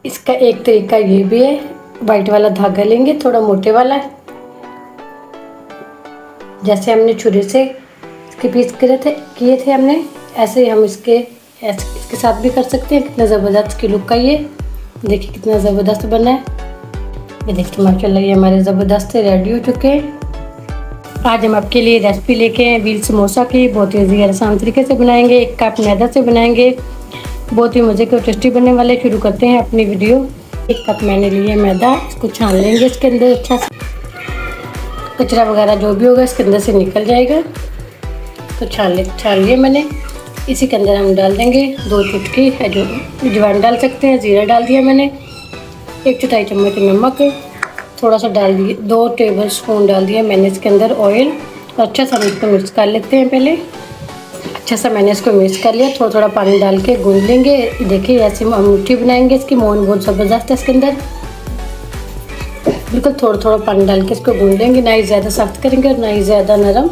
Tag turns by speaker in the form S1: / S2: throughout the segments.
S1: इसका एक तरीका ये भी है, वाइट वाला धागा लेंगे थोड़ा मोटे वाला, जैसे हमने छुरी से इसके पीस किए थे हमने, ऐसे ही हम इसके साथ भी कर सकते हैं। कितना ज़बरदस्त की लुक का ये देखिए, कितना ज़बरदस्त बना है। ये देखिए माशाल्लाह ये हमारे ज़बरदस्त रेडी हो चुके हैं। आज हम आपके लिए रेसिपी लेके आए व्हील समोसा की। बहुत ही ईजी आसान तरीके से बनाएंगे, 1 कप मैदा से बनाएंगे, बहुत ही मज़े के और टेस्टी बनने वाले। शुरू करते हैं अपनी वीडियो। 1 कप मैंने लिया मैदा, इसको छान लेंगे। इसके अंदर अच्छा सा कचरा वगैरह जो भी होगा इसके अंदर से निकल जाएगा, तो छान लिया मैंने। इसी के अंदर हम डाल देंगे 2 चुटकी है जो अजवाइन डाल सकते हैं, ज़ीरा डाल दिया मैंने, 1 चौथाई चम्मच नमक थोड़ा सा डाल दिए, 2 टेबल स्पून डाल दिया मैंने इसके अंदर ऑयल। और अच्छा सा इसको मिक्स कर लेते हैं। पहले अच्छा सा मैंने इसको मिक्स कर लिया, थोड़ा थोड़ा पानी डाल के गूंद लेंगे। देखिए ऐसे हम मुट्ठी बनाएंगे इसकी, मोहन बहुत ज़बरदस्त है इसके अंदर। बिल्कुल थोड़ा थोड़ा पानी डाल के इसको गूंद लेंगे, ना ही ज़्यादा सख्त करेंगे और ना ही ज़्यादा नरम।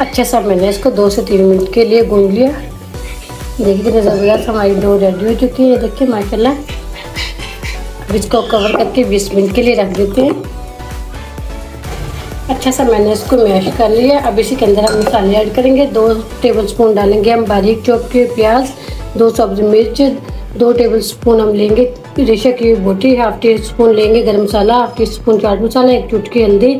S1: अच्छा सा मैंने इसको 2 से 3 मिनट के लिए गूंद लिया। देखिए कितनी ज़बरदस्त हमारी डो रेडी हो चुकी है। देखिए माशाल्लाह। अब इसको कवर करके 20 मिनट के लिए रख देते हैं। अच्छा सा मैंने इसको मैश कर लिया। अब इसी के अंदर हम मसाले ऐड करेंगे। 2 टेबल स्पून डालेंगे हम बारीक चॉप किए प्याज, 2 सब्ज़ मिर्च, 2 टेबल स्पून हम लेंगे रेशा की बोटी, 1/2 टी स्पून लेंगे गरम मसाला, 1/2 टी स्पून चाट मसाला, 1 चुटकी हल्दी,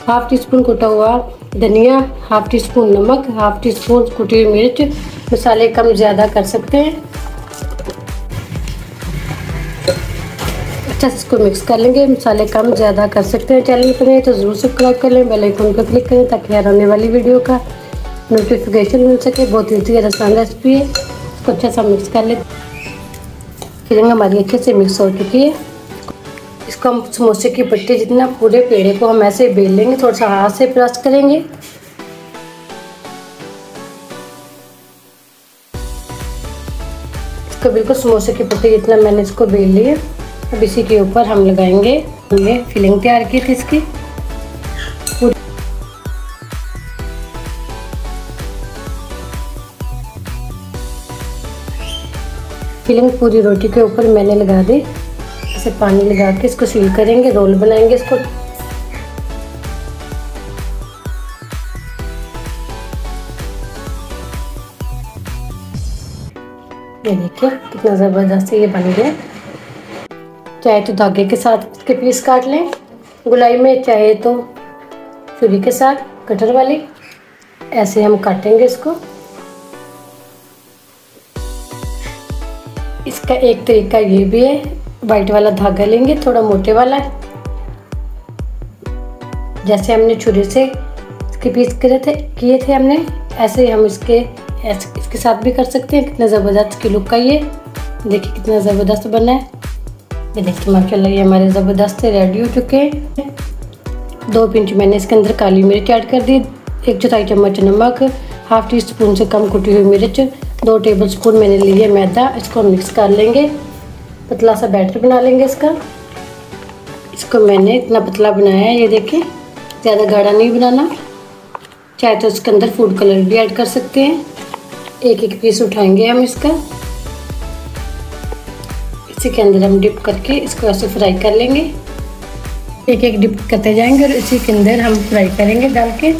S1: 1/2 टी स्पून कुटा हुआ धनिया, 1/2 टी स्पून नमक, 1/2 टी स्पून कुटी हुई मिर्च। मसाले कम ज़्यादा कर सकते हैं। अच्छा से इसको मिक्स कर लेंगे। मसाले कम ज़्यादा कर सकते हैं। चैनल पर नहीं तो ज़रूर सब्सक्राइब कर लें, बेल आइकन पर क्लिक करें ताकि हर आने वाली वीडियो का नोटिफिकेशन मिल सके। बहुत ईजी और आसान रेसिपी है। इसको अच्छा सा मिक्स कर लें। फिलिंग हमारी अच्छे से मिक्स हो चुकी है। इसको हम समोसे की पट्टी जितना पूरे पेड़े को हम ऐसे बेल लेंगे, थोड़ा सा हाथ से प्रेस करेंगे। इसको बिल्कुल समोसे की पट्टी जितना मैंने इसको बेल लिया। अब इसी के ऊपर हम लगाएंगे ये फिलिंग तैयार की थी इसकी। फिलिंग पूरी रोटी के ऊपर मैंने लगा दी। इसे पानी लगा के इसको सील करेंगे, रोल बनाएंगे इसको। ये देखिए कितना ज़बरदस्त ये बन गया। चाहे तो धागे के साथ इसके पीस काट लें गुलाई में, चाहे तो छुरी के साथ कटर वाली, ऐसे हम काटेंगे इसको। इसका एक तरीका ये भी है, वाइट वाला धागा लेंगे थोड़ा मोटे वाला, जैसे हमने छुरी से इसके पीस किए थे हमने, ऐसे ही हम इसके साथ भी कर सकते हैं। कितना ज़बरदस्त की लुक का ये देखिए, कितना ज़बरदस्त बना है। ये देखिए माशाल्लाह ये हमारे ज़बरदस्त रेडी हो चुके हैं। 2 पिंच मैंने इसके अंदर काली मिर्च ऐड कर दी, 1 चौथाई चम्मच नमक, 1/2 टी स्पून से कम कुटी हुई मिर्च, 2 टेबल स्पून मैंने लिए मैदा। इसको मिक्स कर लेंगे, पतला सा बैटर बना लेंगे इसका। इसको मैंने इतना पतला बनाया है, ये देखिए, ज़्यादा गाढ़ा नहीं बनाना। चाहे तो इसके अंदर फूड कलर भी ऐड कर सकते हैं। एक पीस उठाएंगे हम इसका, इसी के अंदर हम डिप करके इसको ऐसे फ्राई कर लेंगे। एक डिप करते जाएंगे और इसी के अंदर हम फ्राई करेंगे डाल के।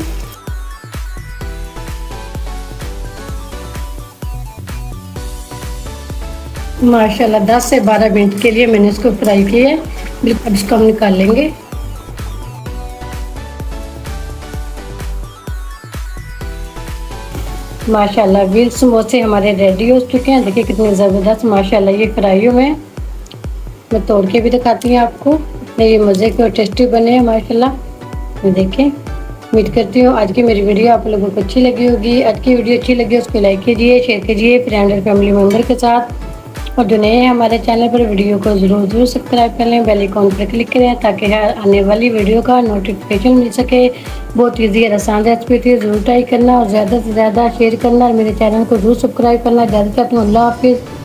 S1: माशाल्लाह 10 से 12 मिनट के लिए मैंने इसको फ्राई किया है। अब इसको हम निकाल लेंगे। माशाल्लाह व्हील समोसे हमारे रेडी हो चुके हैं। देखिए कितने ज़बरदस्त माशाल्लाह ये फ्राई हुए हैं। मैं तोड़ के भी दिखाती हूँ आपको, ये मज़े के और टेस्टी बने हैं माशाल्लाह। देखिए उम्मीद करती हूँ आज की मेरी वीडियो आप लोगों को अच्छी लगी होगी। आज की वीडियो अच्छी लगी उसको लाइक कीजिए, शेयर कीजिए फ्रेंड और फैमिली मेम्बर के साथ। और जो नए हैं हमारे चैनल पर वीडियो को ज़रूर सब्सक्राइब कर लें, बेल आइकन पर क्लिक करें ताकि हर आने वाली वीडियो का नोटिफिकेशन मिल सके। बहुत ईजी और आसान रेसिपी थी, ज़रूर ट्राई करना और ज़्यादा से ज़्यादा शेयर करना और मेरे चैनल को ज़रूर सब्सक्राइब करना। ज़्यादा से अपना अल्लाह हाफिज़।